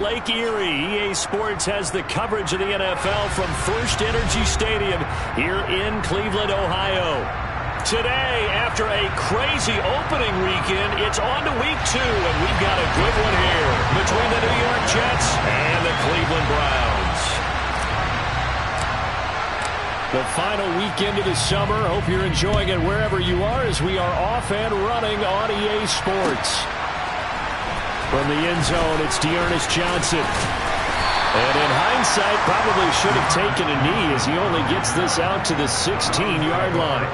Lake Erie. EA Sports has the coverage of the NFL from First Energy Stadium here in Cleveland, Ohio. Today, after a crazy opening weekend, it's on to week 2, and we've got a good one here between the New York Jets and the Cleveland Browns. The final weekend of the summer. Hope you're enjoying it wherever you are as we are off and running on EA Sports. From the end zone, it's Dearness Johnson. And in hindsight, probably should have taken a knee as he only gets this out to the 16-yard line.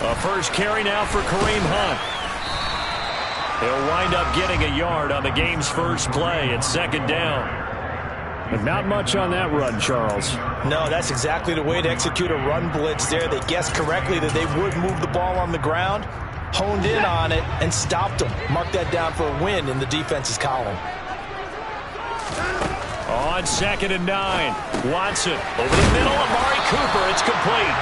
A first carry now for Kareem Hunt. He'll wind up getting a yard on the game's first play at second down. But not much on that run, Charles. No, that's exactly the way to execute a run blitz there. They guessed correctly that they would move the ball on the ground, honed in on it, and stopped them. Mark that down for a win in the defense's column. On 2nd and 9, Watson over the middle. Amari Cooper, it's complete.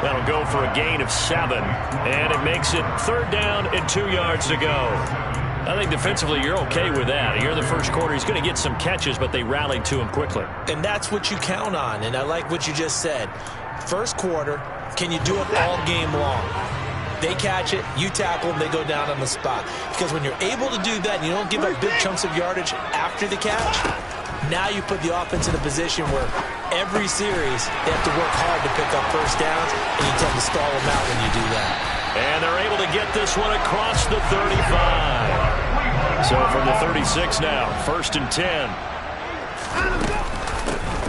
That'll go for a gain of 7, and it makes it 3rd down and 2 yards to go. I think defensively you're okay with that. Here in the first quarter, he's going to get some catches, but they rallied to him quickly. And that's what you count on, and I like what you just said. First quarter, can you do it all game long? They catch it, you tackle them, they go down on the spot. Because when you're able to do that and you don't give up big chunks of yardage after the catch, now you put the offense in a position where every series they have to work hard to pick up first downs, and you tend to stall them out when you do that. And they're able to get this one across the 35. So from the 36 now, 1st and 10.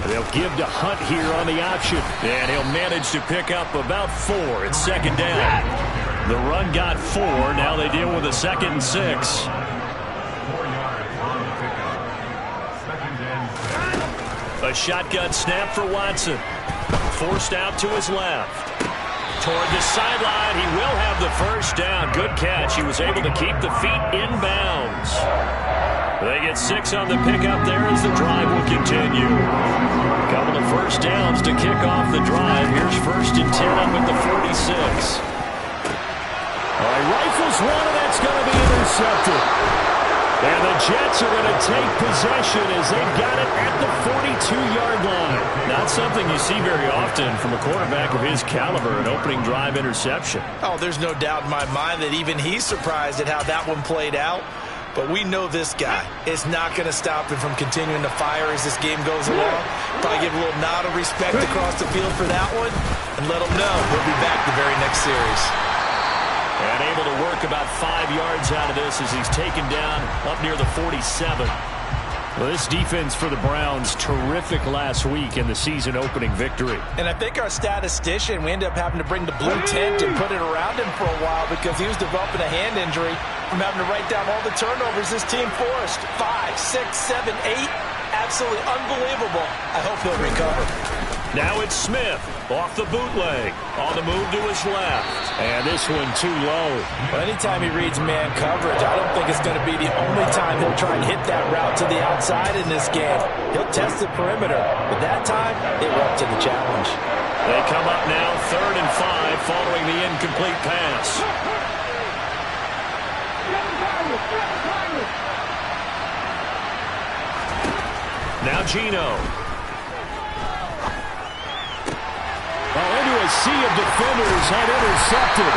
They'll give to Hunt here on the option. And he'll manage to pick up about 4. It's 2nd down. The run got 4. Now they deal with a 2nd and 6. A shotgun snap for Watson. Forced out to his left. Toward the sideline, he will have the first down. Good catch. He was able to keep the feet in bounds. They get 6 on the pickup there as the drive will continue. A couple of first downs to kick off the drive. Here's 1st and 10 up at the 46. All right, rifles one, and that's going to be intercepted. And the Jets are going to take possession as they've got it at the 42-yard line. Not something you see very often from a quarterback of his caliber, an opening drive interception. Oh, there's no doubt in my mind that even he's surprised at how that one played out. But we know this guy is not going to stop him from continuing to fire as this game goes along. Probably give a little nod of respect across the field for that one and let him know he'll be back the very next series. And able to work about 5 yards out of this as he's taken down up near the 47. Well, this defense for the Browns, terrific last week in the season-opening victory. And I think our statistician, we ended up having to bring the blue tent and put it around him for a while because he was developing a hand injury from having to write down all the turnovers this team forced. 5, 6, 7, 8. Absolutely unbelievable. I hope he'll recover. Now it's Smith off the bootleg. On the move to his left. And this one too low. Well, anytime he reads man coverage, I don't think it's going to be the only time he'll try and hit that route to the outside in this game. He'll test the perimeter. But that time, they were up to the challenge. They come up now 3rd and 5 following the incomplete pass. Now Geno. Well, into a sea of defenders and intercepted.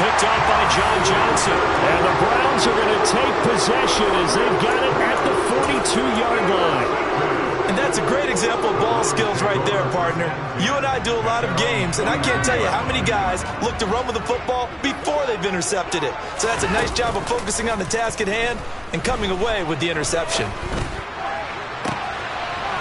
Picked up by John Johnson. And the Browns are going to take possession as they've got it at the 42-yard line. And that's a great example of ball skills right there, partner. You and I do a lot of games, and I can't tell you how many guys look to run with the football before they've intercepted it. So that's a nice job of focusing on the task at hand and coming away with the interception.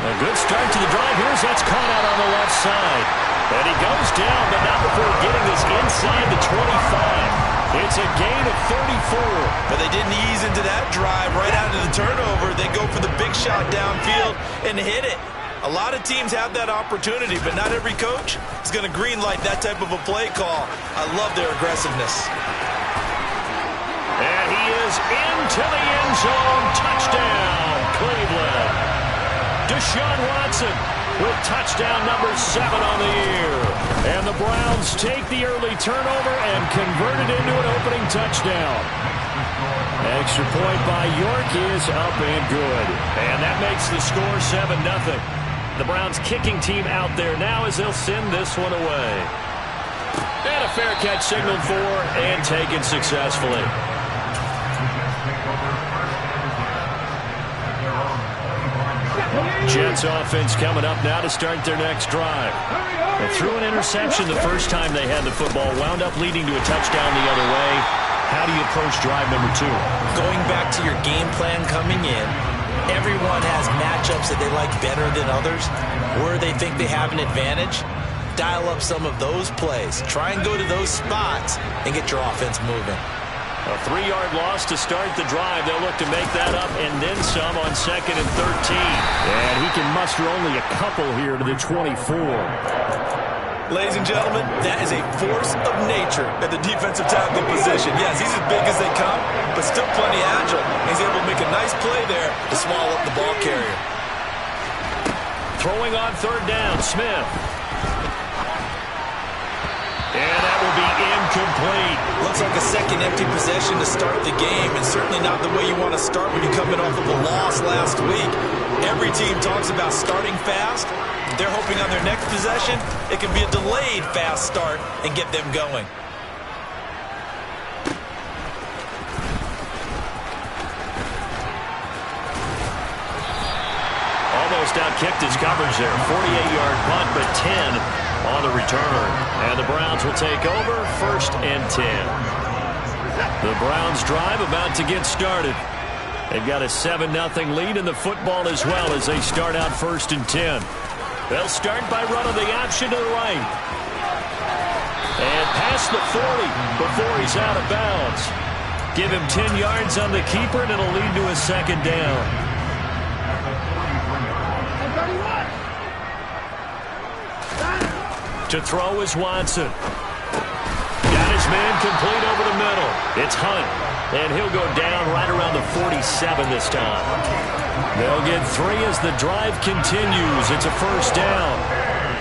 A good start to the drive. Here's that's caught out on the left side. And he goes down, but not before getting this inside the 25. It's a gain of 34. But they didn't ease into that drive right out of the turnover. They go for the big shot downfield and hit it. A lot of teams have that opportunity, but not every coach is going to greenlight that type of a play call. I love their aggressiveness. And he is into the end zone. Touchdown, Cleveland. Deshaun Watson with touchdown number 7 on the year. And the Browns take the early turnover and convert it into an opening touchdown. Extra point by York is up and good. And that makes the score 7-0. The Browns kicking team out there now as they'll send this one away. And a fair catch signaled for and taken successfully. Jets offense coming up now to start their next drive. They threw an interception the first time they had the football, wound up leading to a touchdown the other way. How do you approach drive number 2? Going back to your game plan coming in, everyone has matchups that they like better than others, where they think they have an advantage. Dial up some of those plays. Try and go to those spots and get your offense moving. A 3-yard loss to start the drive. They'll look to make that up and then some on 2nd and 13. And he can muster only a couple here to the 24. Ladies and gentlemen, that is a force of nature at the defensive tackle position. Yes, he's as big as they come, but still plenty agile. He's able to make a nice play there to swallow up the ball carrier. Throwing on 3rd down, Smith. And that will be incomplete. Looks like a second empty possession to start the game, and certainly not the way you want to start when you're coming off of a loss last week. Every team talks about starting fast. They're hoping on their next possession, it can be a delayed fast start and get them going. Almost out-kicked his coverage there. 48-yard punt, but 10 on the return. And the Browns will take over 1st and 10. The Browns drive about to get started. They've got a 7-0 lead in the football as well as they start out 1st and 10. They'll start by running the option to the right. And past the 40 before he's out of bounds. Give him 10 yards on the keeper, and it'll lead to a 2nd down. To throw is Watson. Got his man complete over the middle. It's Hunt, and he'll go down right around the 47 this time. They'll get 3 as the drive continues. It's a 1st down.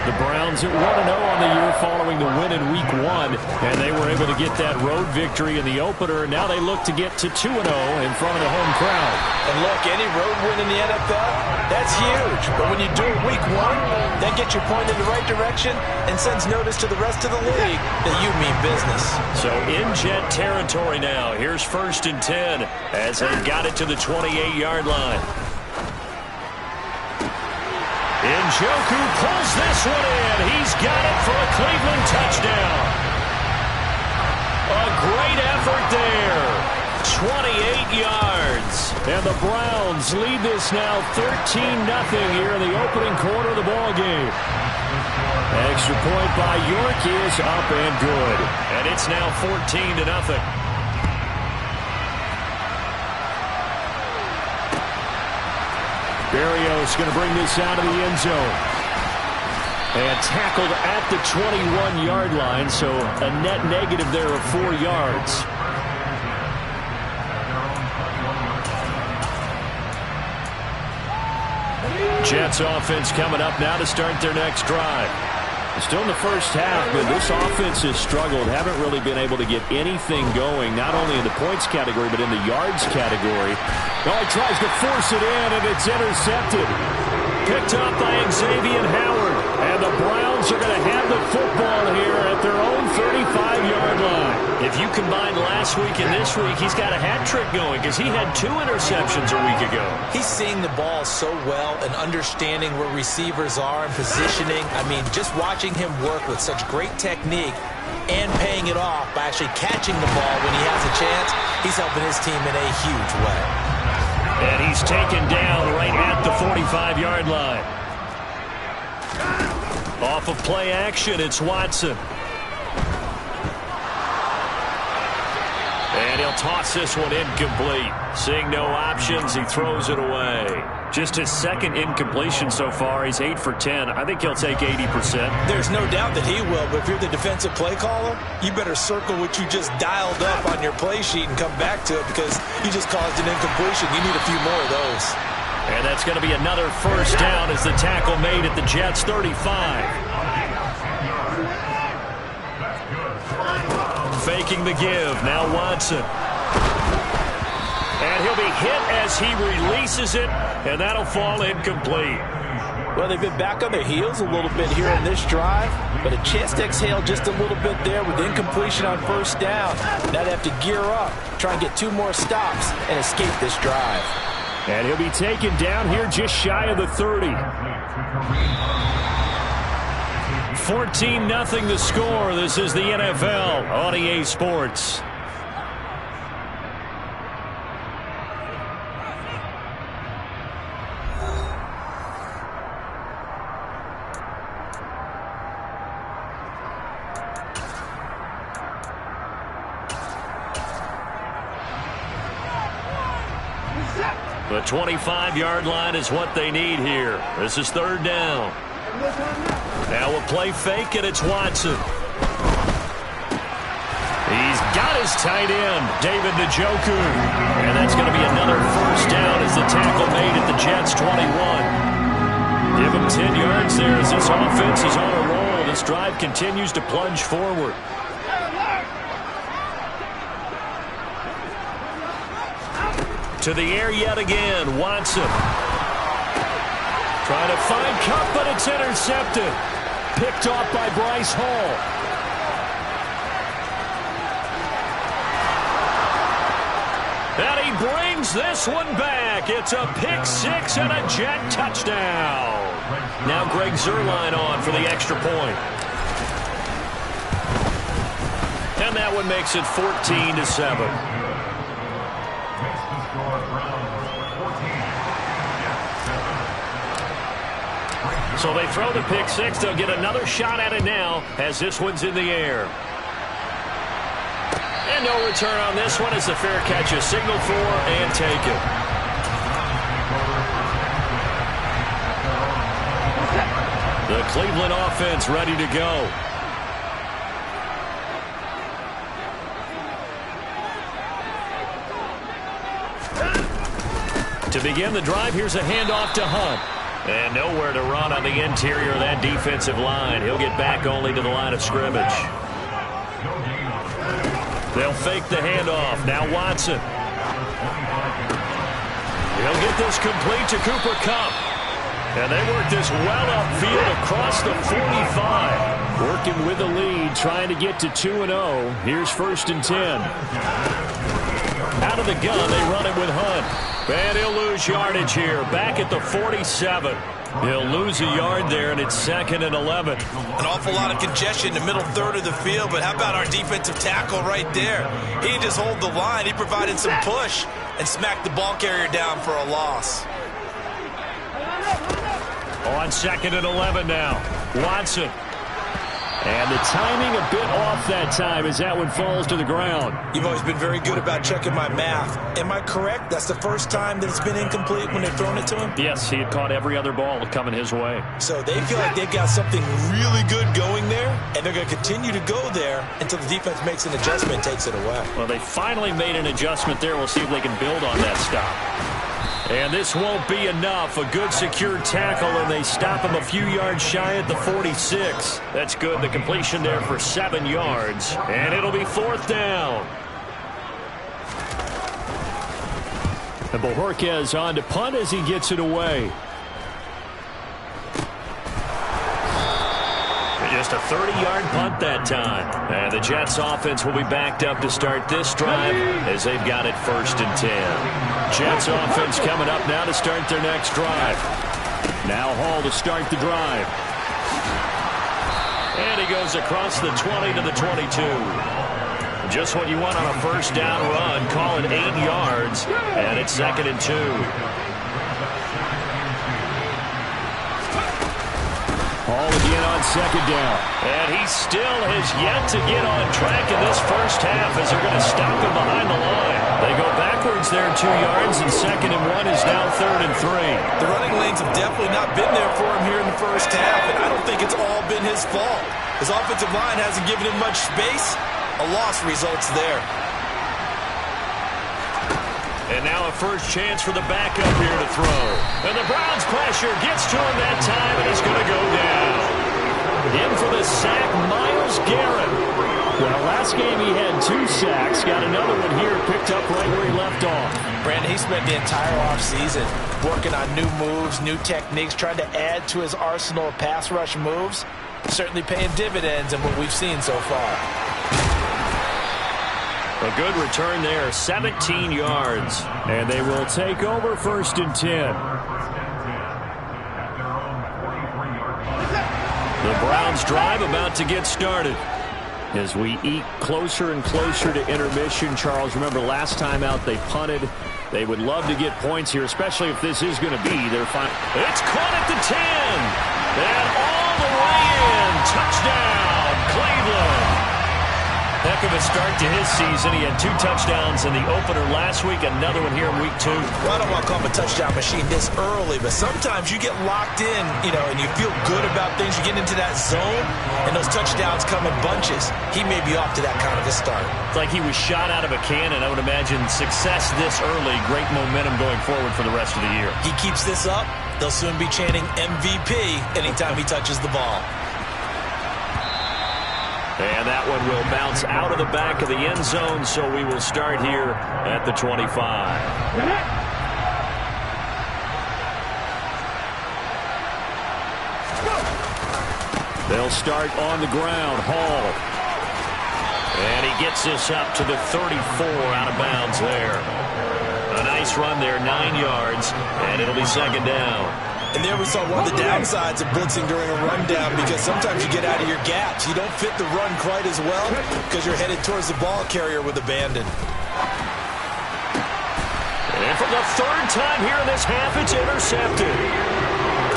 The Browns at 1-0 on the year following the win in Week 1, and they were able to get that road victory in the opener, and now they look to get to 2-0 in front of the home crowd. And look, any road win in the NFL, that's huge. But when you do it Week 1, that gets you pointed in the right direction and sends notice to the rest of the league that you mean business. So in Jet territory now. Here's 1st and 10 as they got it to the 28-yard line. Njoku pulls this one in. He's got it for a Cleveland touchdown. A great effort there. 28 yards. And the Browns lead this now 13-0 here in the opening quarter of the ball game. Extra point by York is up and good. And it's now 14-0. Berrios going to bring this out of the end zone. And tackled at the 21-yard line, so a net negative there of 4 yards. Jets offense coming up now to start their next drive. Still in the first half, but this offense has struggled. Haven't really been able to get anything going, not only in the points category, but in the yards category. Oh, he tries to force it in, and it's intercepted. Picked up by Xavier Howard. And the Browns are going to have the football here at their own 35-yard line. If you combine last week and this week, he's got a hat trick going because he had 2 interceptions a week ago. He's seeing the ball so well and understanding where receivers are and positioning. I mean, just watching him work with such great technique and paying it off by actually catching the ball when he has a chance, he's helping his team in a huge way. And he's taken down right at the 45-yard line. Off of play action, it's Watson. And he'll toss this one incomplete. Seeing no options, he throws it away. Just his second incompletion so far. He's 8 for 10. I think he'll take 80%. There's no doubt that he will, but if you're the defensive play caller, you better circle what you just dialed up on your play sheet and come back to it because you just caused an incompletion. You need a few more of those. And that's going to be another first down as the tackle made at the Jets' 35. Faking the give. Now Watson. And he'll be hit as he releases it, and that'll fall incomplete. Well, they've been back on their heels a little bit here in this drive, but a chance to exhale just a little bit there with incompletion on first down. Now they have to gear up, try and get 2 more stops, and escape this drive. And he'll be taken down here just shy of the 30. 14-0 the score. This is the NFL on EA Sports. The 25-yard line is what they need here. This is third down. Now we'll play fake, and it's Watson. He's got his tight end, David Njoku. And that's going to be another first down as the tackle made at the Jets' 21. Give him 10 yards there as this offense is on a roll. This drive continues to plunge forward. To the air yet again, Watson. Trying to find Cup, but it's intercepted. Picked off by Bryce Hall. And he brings this one back. It's a pick 6 and a Jet touchdown. Now Greg Zuerlein on for the extra point. And that one makes it 14-7. So they throw the pick 6. They'll get another shot at it now as this one's in the air. And no return on this one as the fair catch is signaled for and taken. The Cleveland offense ready to go. To begin the drive, here's a handoff to Hunt. And nowhere to run on the interior of that defensive line. He'll get back only to the line of scrimmage. They'll fake the handoff. Now Watson. He'll get this complete to Cooper Kupp. And they work this well upfield across the 45. Working with the lead, trying to get to 2-0. Here's 1st and 10. Out of the gun, they run it with Hunt. And he'll lose yardage here. Back at the 47. He'll lose a yard there, and it's 2nd and 11. An awful lot of congestion in the middle third of the field, but how about our defensive tackle right there? He didn't just hold the line. He provided some push and smacked the ball carrier down for a loss. On 2nd and 11 now. Watson. And the timing a bit off that time as that one falls to the ground. You've always been very good about checking my math. Am I correct? That's the first time that it's been incomplete when they've thrown it to him? Yes, he had caught every other ball coming his way. So they feel like they've got something really good going there, and they're going to continue to go there until the defense makes an adjustment and takes it away. Well, they finally made an adjustment there. We'll see if they can build on that stop. And this won't be enough. A good secure tackle, and they stop him a few yards shy at the 46. That's good. The completion there for 7 yards. And it'll be 4th down. And Bojorquez on to punt as he gets it away. Just a 30-yard punt that time. And the Jets offense will be backed up to start this drive as they've got it 1st and 10. Jets offense coming up now to start their next drive. Now Hall to start the drive. And he goes across the 20 to the 22. Just what you want on a 1st down run. Call it 8 yards. And it's 2nd and 2. Hall again on 2nd down. And he still has yet to get on track in this first half as they're going to stop him behind the line. They go backwards there 2 yards, and 2nd and 1 is now 3rd and 3. The running lanes have definitely not been there for him here in the first half, and I don't think it's all been his fault. His offensive line hasn't given him much space. A loss results there. And now a first chance for the backup here to throw. And the Browns pressure gets to him that time, and he's going to go down. In for the sack, Myles Garrett. Well, last game he had 2 sacks. Got another one here, picked up right where he left off. Brandon, he spent the entire offseason working on new moves, new techniques, trying to add to his arsenal of pass rush moves. Certainly paying dividends in what we've seen so far. A good return there, 17 yards. And they will take over 1st and 10. The Browns drive about to get started. As we eke closer and closer to intermission, Charles, remember last time out they punted. They would love to get points here, especially if this is going to be their final. It's caught at the 10. And all the way in. Touchdown, Cleveland. Heck of a start to his season. He had 2 touchdowns in the opener last week, another one here in week 2. Well, I don't want to call him a touchdown machine this early, but sometimes you get locked in, and you feel good about things. You get into that zone, and those touchdowns come in bunches. He may be off to that kind of a start. It's like he was shot out of a cannon. I would imagine success this early, great momentum going forward for the rest of the year. He keeps this up, they'll soon be chanting MVP anytime he touches the ball. And that one will bounce out of the back of the end zone, so we will start here at the 25. They'll start on the ground. Hall. And he gets this up to the 34, out of bounds there. A nice run there, 9 yards, and it'll be 2nd down. And there we saw one of the downsides of blitzing during a rundown, because sometimes you get out of your gaps. You don't fit the run quite as well because you're headed towards the ball carrier with abandon. And for the 3rd time here in this half, it's intercepted.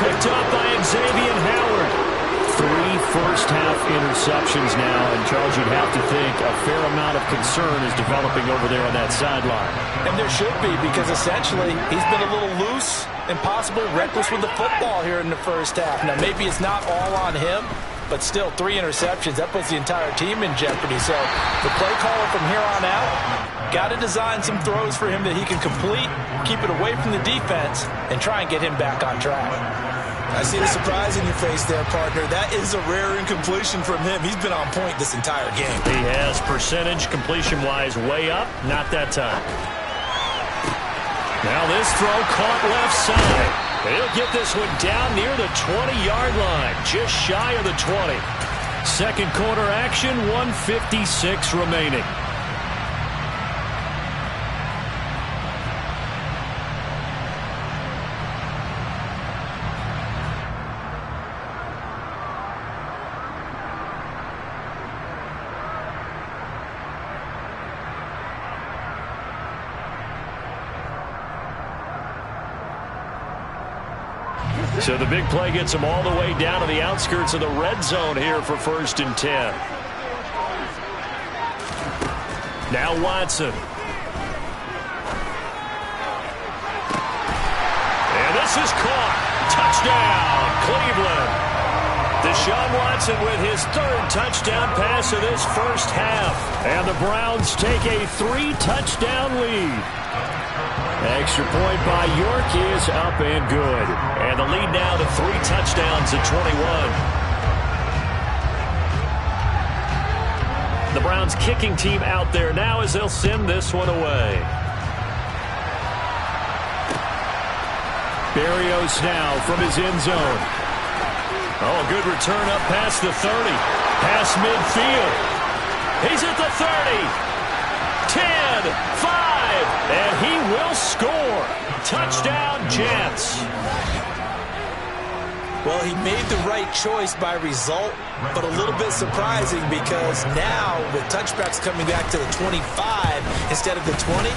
Picked up by Xavier Howard. 3 first-half interceptions now, and Charles, you'd have to think a fair amount of concern is developing over there on that sideline. And there should be, because essentially he's been a little loose and possibly reckless with the football here in the first half. Now, maybe it's not all on him, but still 3 interceptions. That puts the entire team in jeopardy. So the play caller from here on out got to design some throws for him that he can complete, keep it away from the defense, and try and get him back on track. I see the surprise in your face there, partner. That is a rare incompletion from him. He's been on point this entire game. He has, percentage completion-wise way up. Not that time. Now this throw caught left side. He'll get this one down near the 20-yard line, just shy of the 20. Second quarter action, 1:56 remaining. So the big play gets him all the way down to the outskirts of the red zone here for 1st and 10. Now Watson. And this is caught. Touchdown, Cleveland. Deshaun Watson with his 3rd touchdown pass of this first half. And the Browns take a 3-touchdown lead. Extra point by York is up and good. And the lead now to 3 touchdowns at 21. The Browns kicking team out there now as they'll send this one away. Berrios now from his end zone. Oh, good return up past the 30. Past midfield. He's at the 30. 10, 5, and he will score. Touchdown, Jets. Well, he made the right choice by result, but a little bit surprising because now with touchbacks coming back to the 25 instead of the 20,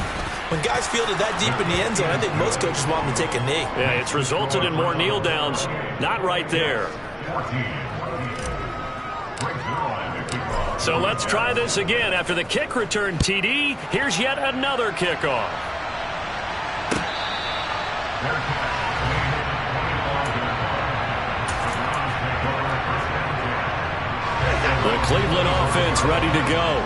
when guys fielded that deep in the end zone, I think most coaches want them to take a knee. Yeah, it's resulted in more kneel downs. Not right there. So let's try this again. After the kick return TD, here's yet another kickoff. The Cleveland offense ready to go.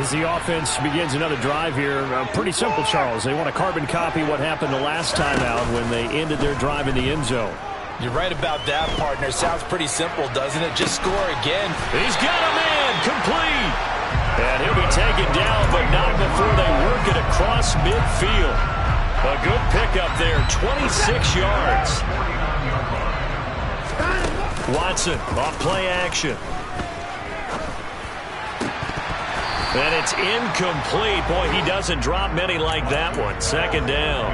As the offense begins another drive here, pretty simple, Charles. They want to carbon copy what happened the last time out when they ended their drive in the end zone. You're right about that, partner. Sounds pretty simple, doesn't it? Just score again. He's got a man complete. And he'll be taken down, but not before they work it across midfield. A good pickup there, 26 yards. Watson off play action. And it's incomplete. Boy, he doesn't drop many like that one. Second down.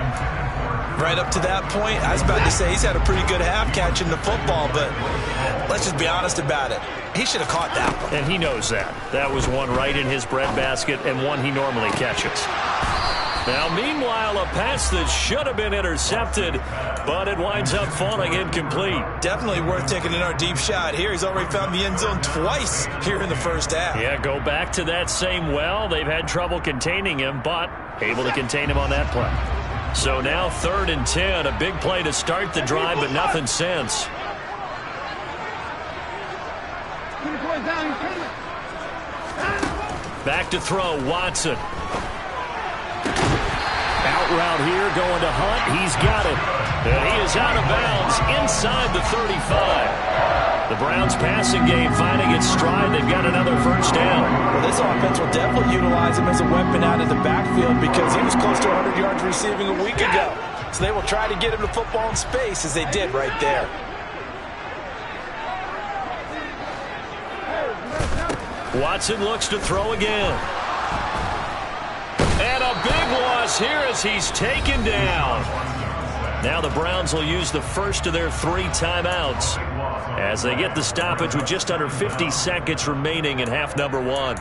Right up to that point, I was about to say he's had a pretty good half catching the football, but let's just be honest about it. He should have caught that one. And he knows that. That was one right in his breadbasket and one he normally catches. Now, meanwhile, a pass that should have been intercepted, but it winds up falling incomplete. Definitely worth taking in our deep shot here. He's already found the end zone twice here in the first half. Yeah, go back to that same well. They've had trouble containing him, but able to contain him on that play. So now 3rd and 10, a big play to start the drive, but nothing since. Back to throw, Watson. Out route here, going to Hunt. He's got it. And he is out of bounds inside the 35. The Browns passing game finding its stride. They've got another first down. Well, this offense will definitely utilize him as a weapon out of the backfield because he was close to 100 yards receiving a week ago. So they will try to get him the football in space as they did right there. Watson looks to throw again. And a big loss here as he's taken down. Now the Browns will use the first of their 3 timeouts as they get the stoppage with just under 50 seconds remaining in half number 1.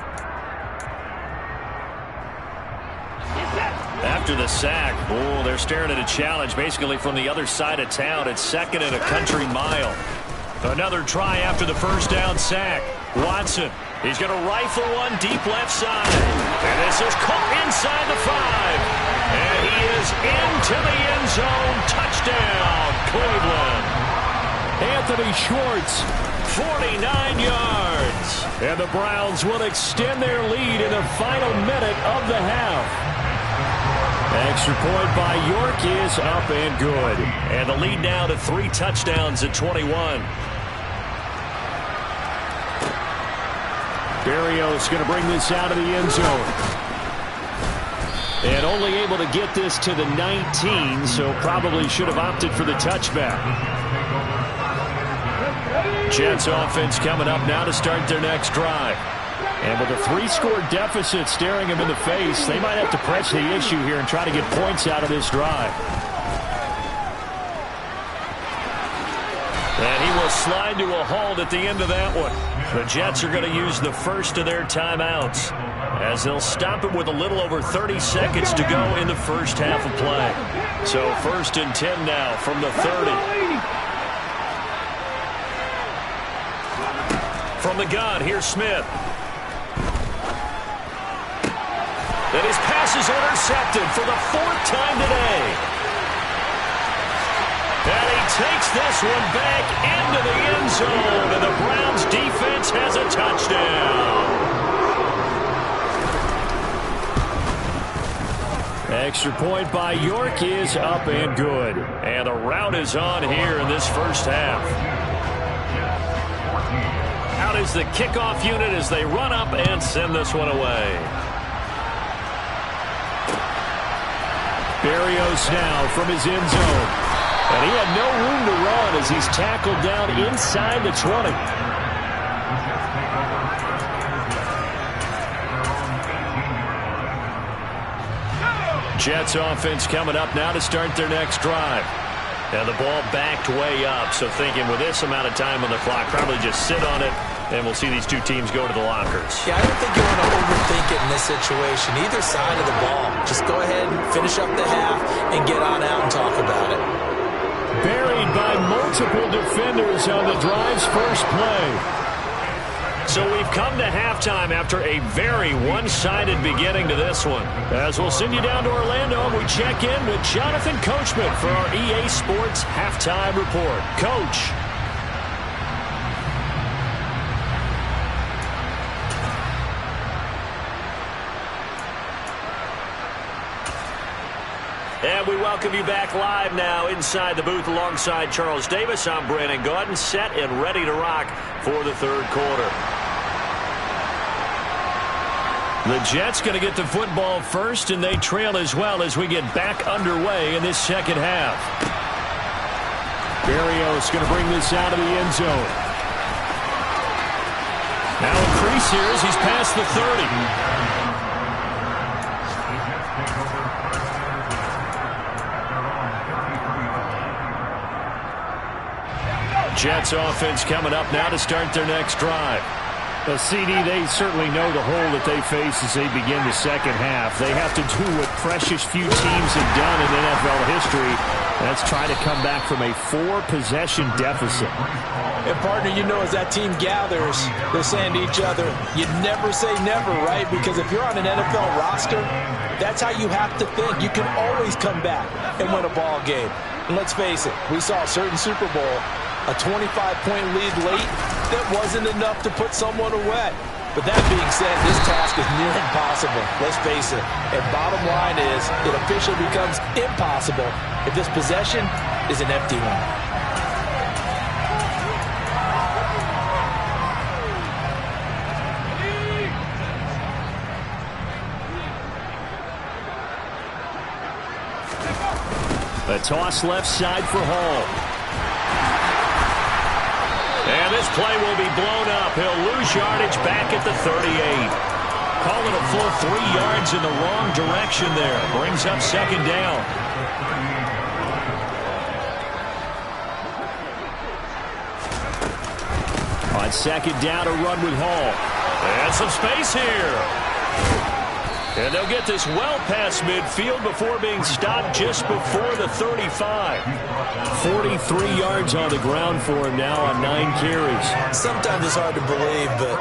After the sack, oh, they're staring at a challenge basically from the other side of town. It's 2nd and a country mile. Another try after the first down sack. Watson, he's going to rifle one deep left side. And this is caught inside the 5. And he is into the end zone. Touchdown, Cleveland. Anthony Schwartz, 49 yards. And the Browns will extend their lead in the final minute of the half. Extra point by York is up and good. And the lead now to 3 touchdowns at 21. Berrios going to bring this out of the end zone. And only able to get this to the 19, so probably should have opted for the touchback. Jets offense coming up now to start their next drive. And with a 3-score deficit staring him in the face, they might have to press the issue here and try to get points out of this drive. And he will slide to a halt at the end of that one. The Jets are going to use the first of their timeouts as they'll stop it with a little over 30 seconds to go in the first half of play. So 1st and 10 now from the 30. From the gun, here's Smith. And his pass is intercepted for the 4th time today. And he takes this one back into the end zone, and the Browns defense has a touchdown. Extra point by York is up and good. And the route is on here in this first half. Out is the kickoff unit as they run up and send this one away. Berrios now from his end zone. And he had no room to run as he's tackled down inside the 20. Jets offense coming up now to start their next drive. And the ball backed way up, so thinking with this amount of time on the clock, probably just sit on it, and we'll see these two teams go to the lockers. Yeah, I don't think you want to overthink it in this situation. Either side of the ball. Just go ahead and finish up the half and get on out and talk about it. Buried by multiple defenders on the drive's first play. So we've come to halftime after a very one-sided beginning to this one. As we'll send you down to Orlando, we check in with Jonathan Coachman for our EA Sports Halftime Report. Coach. And we welcome you back live now inside the booth alongside Charles Davis. I'm Brandon Gaudin, set and ready to rock for the third quarter. The Jets going to get the football first, and they trail as well as we get back underway in this second half. Berrios going to bring this out of the end zone. Now increase here as he's past the 30. Jets offense coming up now to start their next drive. The CD, they certainly know the hole that they face as they begin the second half. They have to do what precious few teams have done in NFL history. That's try to come back from a 4-possession deficit. And, partner, you know, as that team gathers, they're saying to each other, you never say never, right? Because if you're on an NFL roster, that's how you have to think. You can always come back and win a ball game. And let's face it, we saw a certain Super Bowl, a 25-point lead late, that wasn't enough to put someone away. But that being said, this task is near impossible. Let's face it. And bottom line is, it officially becomes impossible if this possession is an empty one. The toss left side for Hall. And this play will be blown up. He'll lose yardage back at the 38. Call it a full 3 yards in the wrong direction there. Brings up second down. On second down, a run with Hall. And some space here. And they'll get this well past midfield before being stopped just before the 35. 43 yards on the ground for him now on 9 carries. Sometimes it's hard to believe, but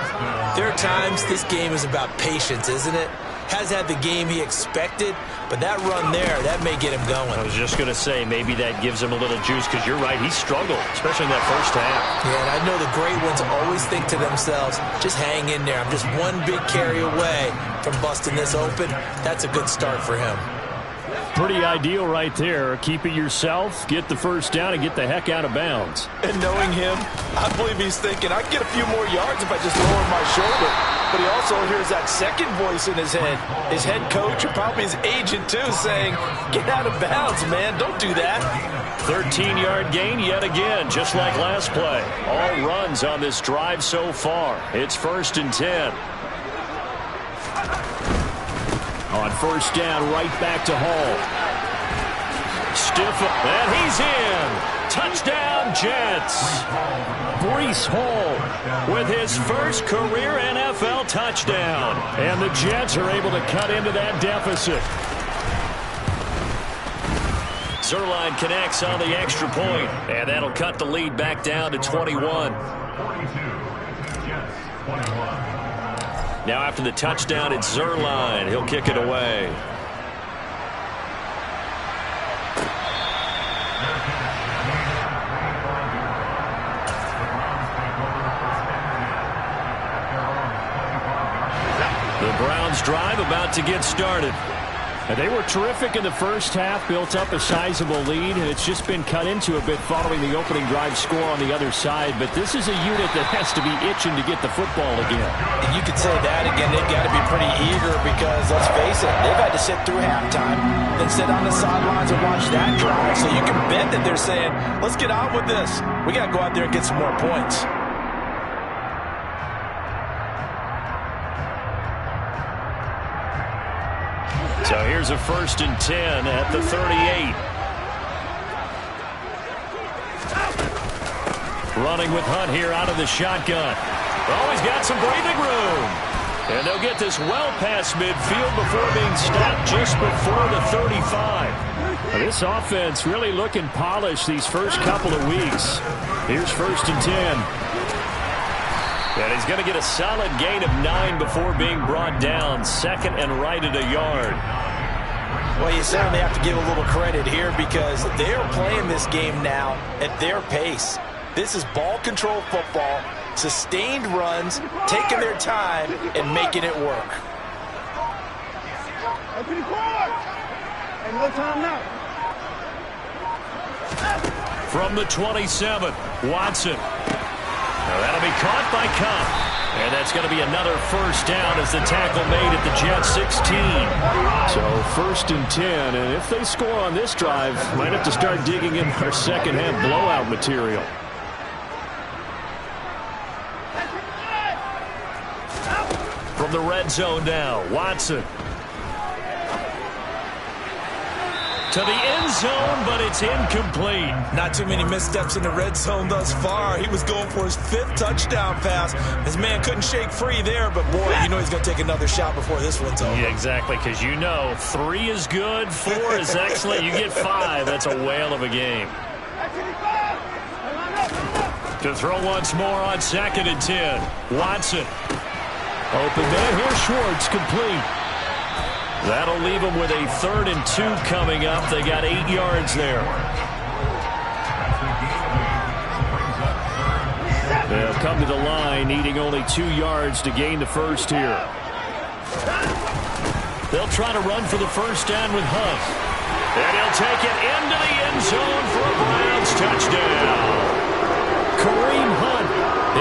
there are times this game is about patience, isn't it? Has had the game he expected, but that run there, that may get him going. I was just going to say, maybe that gives him a little juice, because you're right, he struggled, especially in that first half. Yeah, and I know the great ones always think to themselves, just hang in there. I'm just one big carry away from busting this open. That's a good start for him. Pretty ideal right there. Keep it yourself, get the first down, and get the heck out of bounds. And knowing him, I believe he's thinking, I can get a few more yards if I just lower my shoulder. But he also hears that second voice in his head. His head coach, or probably his agent too, saying, get out of bounds, man. Don't do that. 13-yard gain yet again, just like last play. All runs on this drive so far. It's 1st and 10. On first down, right back to Hall. Stiff, and he's in. Touchdown, Jets. Breece Hall with his first career NFL touchdown. And the Jets are able to cut into that deficit. Zuerlein connects on the extra point, and that'll cut the lead back down to 21. Now after the touchdown, it's Zuerlein. He'll kick it away. The Browns drive about to get started. And they were terrific in the first half, built up a sizable lead, and it's just been cut into a bit following the opening drive score on the other side. But this is a unit that has to be itching to get the football again. And you could say that again. They've got to be pretty eager because, let's face it, they've had to sit through halftime, then sit on the sidelines and watch that drive. So you can bet that they're saying, let's get on with this. We got to go out there and get some more points. So here's a 1st and 10 at the 38. Running with Hunt here out of the shotgun. Oh, he's got some breathing room. And they'll get this well past midfield before being stopped just before the 35. Now, this offense really looking polished these first couple of weeks. Here's 1st and 10. And he's going to get a solid gain of 9 before being brought down. 2nd and right at a yard. Well, you certainly have to give a little credit here because they are playing this game now at their pace. This is ball control football, sustained runs, taking their time, and making it work. From the 27, Watson. Now that'll be caught by Cup. And that's going to be another 1st down as the tackle made at the Jets 16. So 1st and 10, and if they score on this drive, might have to start digging in our second half blowout material. From the red zone now, Watson. To the end zone, but it's incomplete. Not too many missteps in the red zone thus far. He was going for his 5th touchdown pass. His man couldn't shake free there, but boy, you know he's going to take another shot before this one's over. Yeah, exactly, because you know 3 is good, 4 is excellent. You get 5, that's a whale of a game. To throw once more on 2nd and 10. Watson. Open man, here's Schwartz, complete. That'll leave them with a 3rd and 2 coming up. They got 8 yards there. They'll come to the line, needing only 2 yards to gain the first here. They'll try to run for the 1st down with Hunt. And he'll take it into the end zone for a Browns touchdown. Kareem Hunt,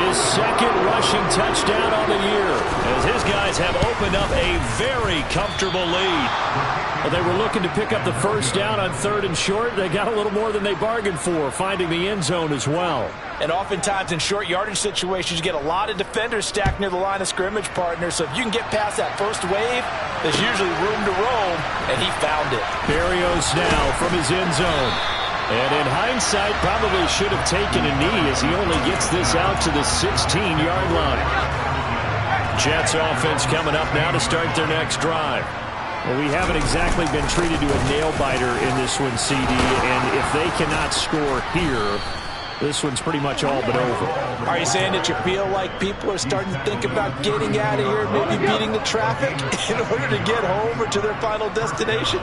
his 2nd rushing touchdown on the year, as his guys have opened up a very comfortable lead. Well, they were looking to pick up the 1st down on 3rd and short. They got a little more than they bargained for, finding the end zone as well. And oftentimes in short yardage situations, you get a lot of defenders stacked near the line of scrimmage, partner. So if you can get past that first wave, there's usually room to roam, and he found it. Berrios now from his end zone. And in hindsight, probably should have taken a knee as he only gets this out to the 16-yard line. Jets offense coming up now to start their next drive. Well, we haven't exactly been treated to a nail-biter in this one, CD, and if they cannot score here, this one's pretty much all but over. Are you saying that you feel like people are starting to think about getting out of here, maybe beating the traffic in order to get home or to their final destination?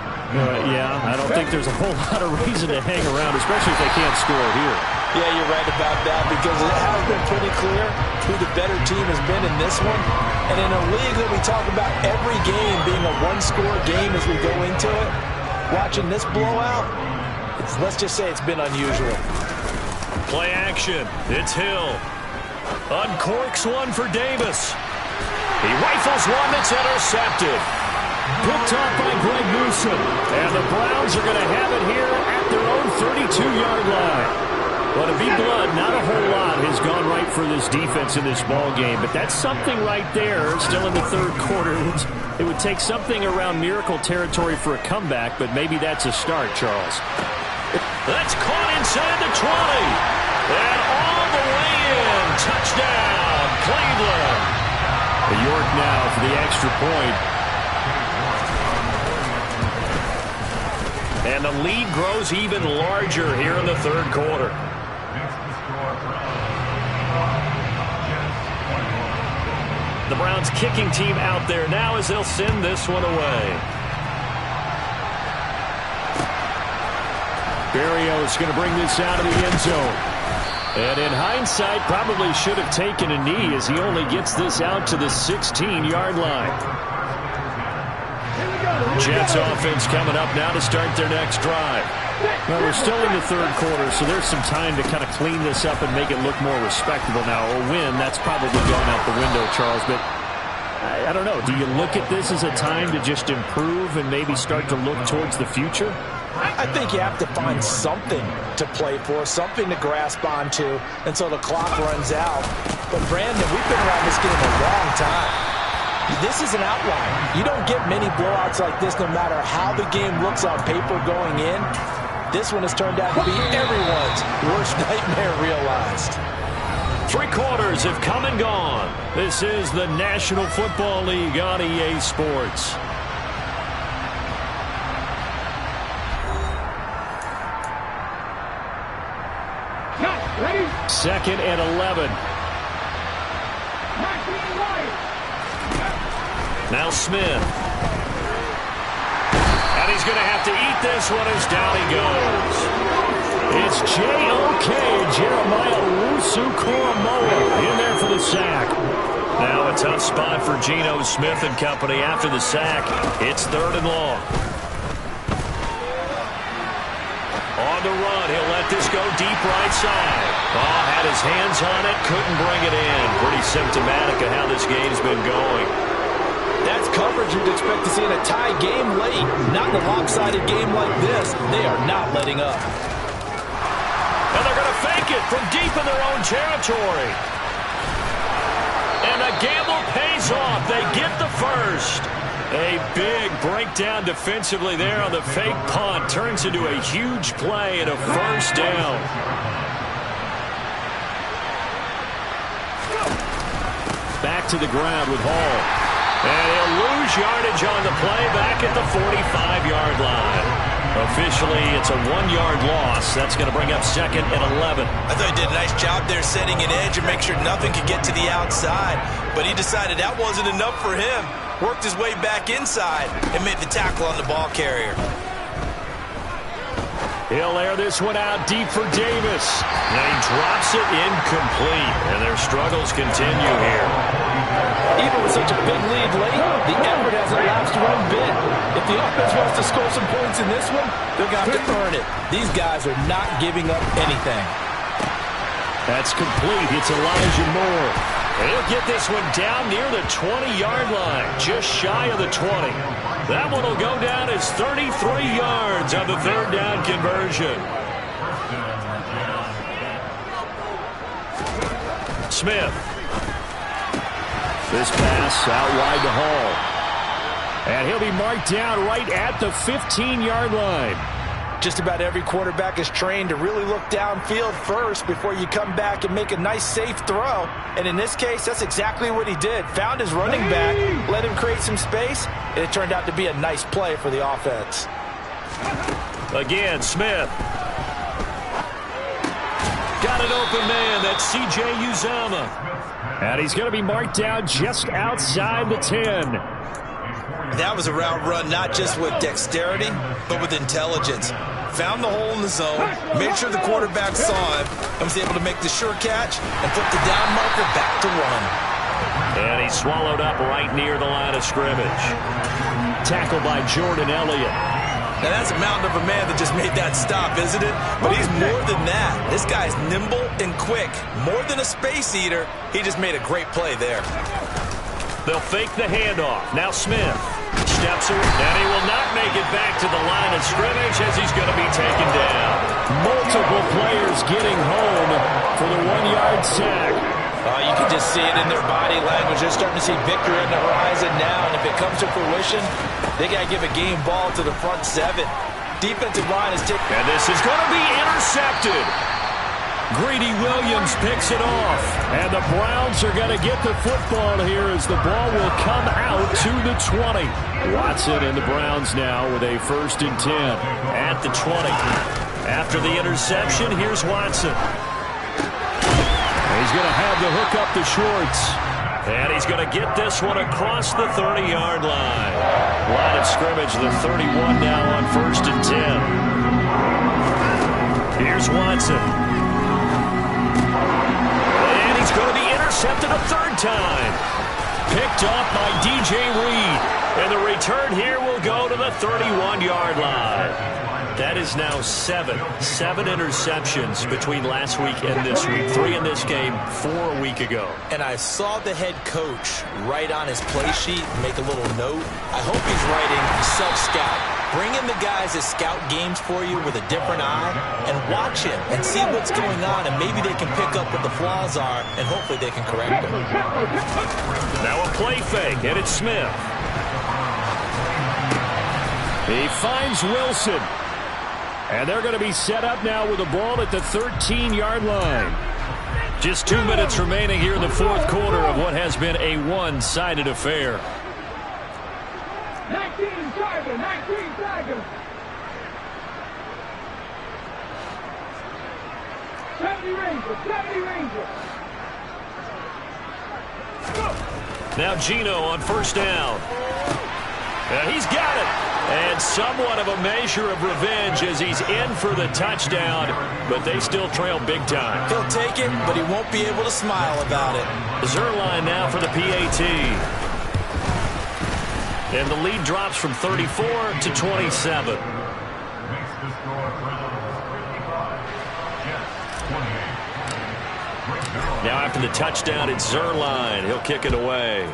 Yeah, I don't think there's a whole lot of reason to hang around, especially if they can't score here. Yeah, you're right about that because it has been pretty clear who the better team has been in this one. And in a league that we talk about every game being a one-score game as we go into it, watching this blowout, let's just say it's been unusual. Play action. It's Hill. Uncorks one for Davis. He rifles one that's intercepted. Picked off by Greg Newsom. And the Browns are going to have it here at their own 32-yard line. Well, to be blunt, not a whole lot has gone right for this defense in this ball game, but that's something right there. Still in the 3rd quarter. It would take something around miracle territory for a comeback, but maybe that's a start, Charles. That's caught inside the 20. And all the way in. Touchdown, Cleveland. York now for the extra point. And the lead grows even larger here in the 3rd quarter. The Browns kicking team out there now as they'll send this one away. Berrios going to bring this out of the end zone. And in hindsight, probably should have taken a knee as he only gets this out to the 16-yard line. Jets offense coming up now to start their next drive. Well, we're still in the third quarter, so there's some time to kind of clean this up and make it look more respectable now. A win, that's probably gone out the window, Charles, but I don't know. Do you look at this as a time to just improve and maybe start to look towards the future? I think you have to find something to play for, something to grasp onto until the clock runs out. But, Brandon, we've been around this game a long time. This is an outlier. You don't get many blowouts like this no matter how the game looks on paper going in. This one has turned out to be everyone's worst nightmare realized. 3 quarters have come and gone. This is the National Football League on EA Sports. Second and 11. Now Smith. And he's going to have to eat this one as down he goes. It's J.O.K. Jeremiah Owusu-Koramoah in there for the sack. Now a tough spot for Geno Smith and company after the sack. It's 3rd and long. On the run, he'll let this go deep right side. Oh, had his hands on it, couldn't bring it in. Pretty symptomatic of how this game's been going. That's coverage you'd expect to see in a tie game late. Not in a lopsided game like this. They are not letting up. And they're going to fake it from deep in their own territory. And the gamble pays off. They get the first. A big breakdown defensively there on the fake punt. Turns into a huge play and a first down. Back to the ground with Hall. And he'll lose yardage on the play back at the 45-yard line. Officially, it's a 1-yard loss. That's going to bring up 2nd and 11. I thought he did a nice job there setting an edge and make sure nothing could get to the outside. But he decided that wasn't enough for him. Worked his way back inside and made the tackle on the ball carrier. He'll air this one out deep for Davis. And he drops it incomplete. And their struggles continue here. Even with such a big lead late, the effort hasn't lapsed one bit. If the offense wants to score some points in this one, they're going to have to earn it. These guys are not giving up anything. That's complete. It's Elijah Moore. And he'll get this one down near the 20-yard line, just shy of the 20. That one will go down as 33 yards on the 3rd down conversion. Smith. This pass out wide to Hall. And he'll be marked down right at the 15-yard line. Just about every quarterback is trained to really look downfield first before you come back and make a nice, safe throw. And in this case, that's exactly what he did. Found his running back, let him create some space, and it turned out to be a nice play for the offense. Again, Smith. Got an open man. That's C.J. Uzomah. And he's going to be marked down just outside the 10. That was a route run not just with dexterity, but with intelligence. Found the hole in the zone, made sure the quarterback saw him, and was able to make the sure catch and flip the down marker back to run. And he's swallowed up right near the line of scrimmage. Tackled by Jordan Elliott. Now that's a mountain of a man that just made that stop, isn't it? But he's more than that. This guy's nimble and quick. More than a space eater, he just made a great play there. They'll fake the handoff. Now Smith steps away, and he will not make it back to the line of scrimmage as he's going to be taken down. Multiple players getting home for the 1-yard sack. You can just see it in their body language. They're starting to see victory on the horizon now, and if it comes to fruition, they got to give a game ball to the front 7. Defensive line is taking. And this is going to be intercepted. Greedy Williams picks it off. And the Browns are going to get the football here as the ball will come out to the 20. Watson and the Browns now with a 1st and 10 at the 20. After the interception, here's Watson. He's going to have the hook up to Schwartz. And he's going to get this one across the 30-yard line. Line of scrimmage, the 31 now on 1st and 10. Here's Watson. And he's going to be intercepted a 3rd time. Picked off by DJ Reed. And the return here will go to the 31-yard line. That is now seven interceptions between last week and this week. 3 in this game, 4 a week ago. And I saw the head coach write on his play sheet, make a little note. I hope he's writing self-scout. Bring in the guys that scout games for you with a different eye and watch him and see what's going on, and maybe they can pick up what the flaws are, and hopefully they can correct them. Now a play fake, and it's Smith. He finds Wilson. And they're going to be set up now with the ball at the 13-yard line. Just 2 minutes remaining here in the fourth quarter of what has been a one-sided affair. 19 seconds. 70 Ranger. Now Gino on first down. He's got it. And somewhat of a measure of revenge as he's in for the touchdown, but they still trail big time. He'll take it, but he won't be able to smile about it. Zerline now for the PAT. And the lead drops from 34 to 27. Now after the touchdown, it's Zerline. He'll kick it away.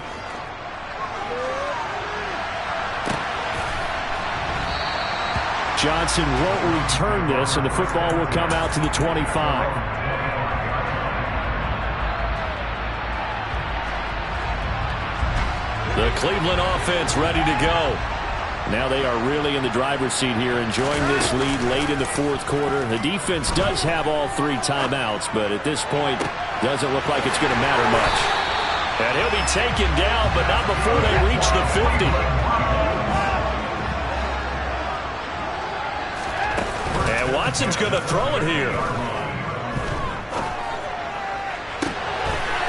Johnson won't return this, and the football will come out to the 25. The Cleveland offense ready to go. Now they are really in the driver's seat here, enjoying this lead late in the fourth quarter. The defense does have all 3 timeouts, but at this point, doesn't look like it's going to matter much. And he'll be taken down, but not before they reach the 50. And Watson's going to throw it here.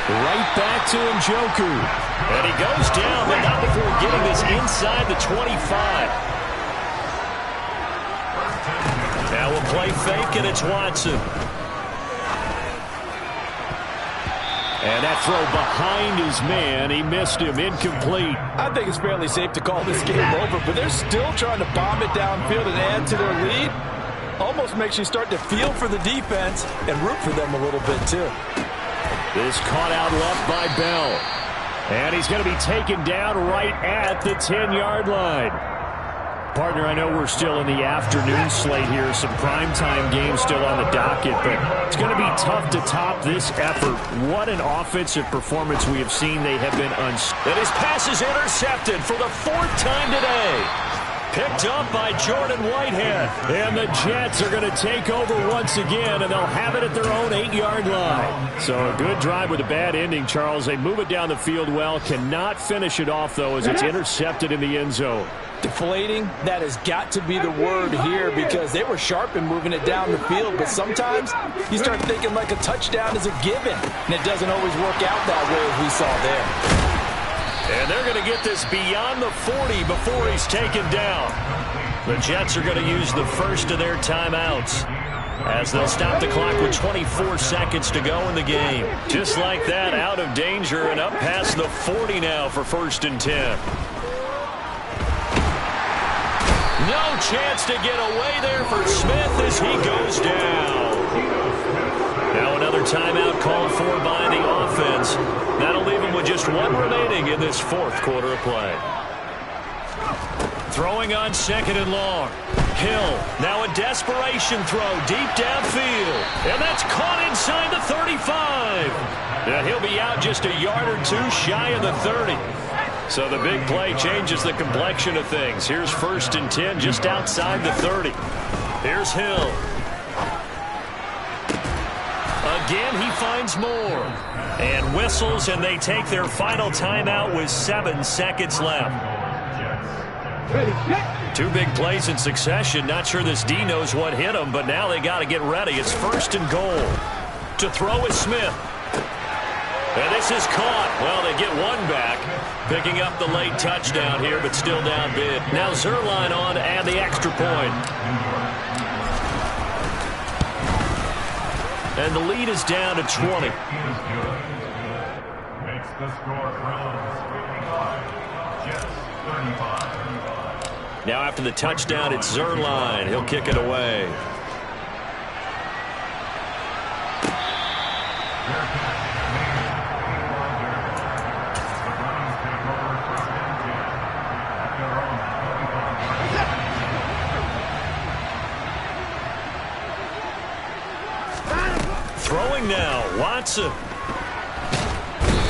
Right back to Njoku. And he goes down, but not before getting this inside the 25. Now we'll play fake, and it's Watson. And that throw behind his man, he missed him, incomplete. I think it's fairly safe to call this game over, but they're still trying to bomb it downfield and add to their lead. Almost makes you start to feel for the defense and root for them a little bit, too. This caught out left by Bell. And he's going to be taken down right at the 10-yard line. Partner, I know we're still in the afternoon slate here. Some primetime games still on the docket, but it's going to be tough to top this effort. What an offensive performance we have seen. They have been And his pass is intercepted for the 4th time today. Picked up by Jordan Whitehead. And the Jets are going to take over once again, and they'll have it at their own 8-yard line. So a good drive with a bad ending, Charles. They move it down the field well. Cannot finish it off, though, as it's intercepted in the end zone. Deflating, that has got to be the word here, because they were sharp in moving it down the field, but sometimes you start thinking like a touchdown is a given, and it doesn't always work out that way as we saw there. And they're going to get this beyond the 40 before he's taken down. The Jets are going to use the first of their timeouts as they'll stop the clock with 24 seconds to go in the game. Just like that, out of danger and up past the 40 now for 1st and 10. No chance to get away there for Smith as he goes down. Now another timeout called for by the offense. That'll leave him with just 1 remaining in this 4th quarter of play. Throwing on 2nd and long. Hill, now a desperation throw deep downfield. And that's caught inside the 35. And he'll be out just a yard or 2 shy of the 30. So the big play changes the complexion of things. Here's 1st and 10 just outside the 30. Here's Hill. Again, he finds more. And whistles, and they take their final timeout with 7 seconds left. 2 big plays in succession. Not sure this D knows what hit him, but now they got to get ready. It's 1st and goal. To throw is Smith. And this is caught. Well, they get 1 back. Picking up the late touchdown here, but still down big. Now Zerline on to add the extra point. And the lead is down to 20. Makes the score from Now after the touchdown, it's Zerline. He'll kick it away. Throwing now, Watson.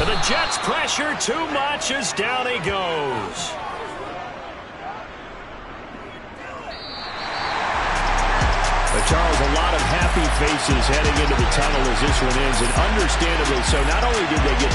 And the Jets pressure too much as down he goes. But Charles, a lot of happy faces heading into the tunnel as this one ends, and understandably so. Not only did they get the